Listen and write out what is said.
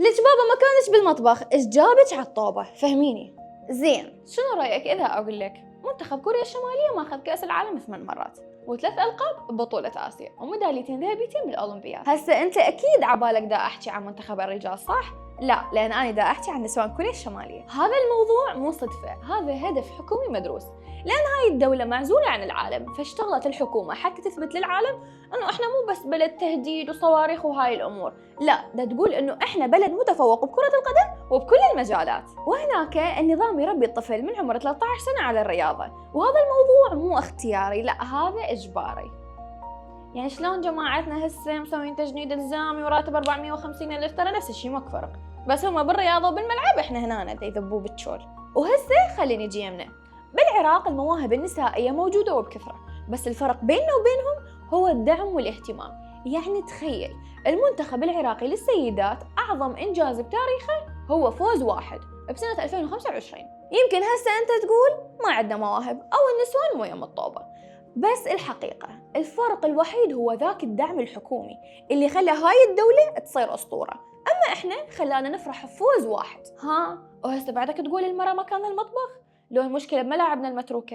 ليش بابا ما كانش بالمطبخ؟ ايش جابك على الطوبة؟ فهميني. زين، شنو رأيك إذا أقول لك منتخب كوريا الشمالية ماخذ كأس العالم 8 مرات و3 ألقاب ببطولة آسيا وميداليتين ذهبيتين بالأولمبياد. هسه أنت أكيد عبالك دا أحكي عن منتخب الرجال صح؟ لا، لأن أنا دا أحكي عن نسوان كوريا الشمالية. هذا الموضوع مو صدفة، هذا هدف حكومي مدروس، لأن هاي الدولة معزولة عن العالم، فاشتغلت الحكومة حتى تثبت للعالم إنه إحنا مو بس بلد تهديد وصواريخ وهاي الأمور، لا، دا تقول إنه إحنا بلد متفوق بكرة القدم وبكل المجالات. وهناك النظام يربي الطفل من عمر 13 سنة على الرياضة، وهذا الموضوع مو اختياري، لا، هذا إجباري. يعني شلون جماعتنا هسه مسوين تجنيد الزامي وراتب 450,000، ترى نفس الشيء ماكو فرق، بس هم بالرياضة وبالملعب إحنا هنا دا يذبوا بالتشول. وهسه خليني أجي يمنا. بالعراق المواهب النسائية موجودة وبكثرة، بس الفرق بيننا وبينهم هو الدعم والاهتمام. يعني تخيل المنتخب العراقي للسيدات أعظم إنجاز بتاريخه هو فوز واحد بسنة 2025. يمكن هسه أنت تقول ما عندنا مواهب أو النسوان مو يم الطوبة، بس الحقيقة الفرق الوحيد هو ذاك الدعم الحكومي اللي خلى هاي الدولة تصير أسطورة، أما إحنا خلانا نفرح بفوز واحد. وهسه بعدك تقول المرأة مكان المطبخ؟ لو المشكلة بملاعبنا المتروكة.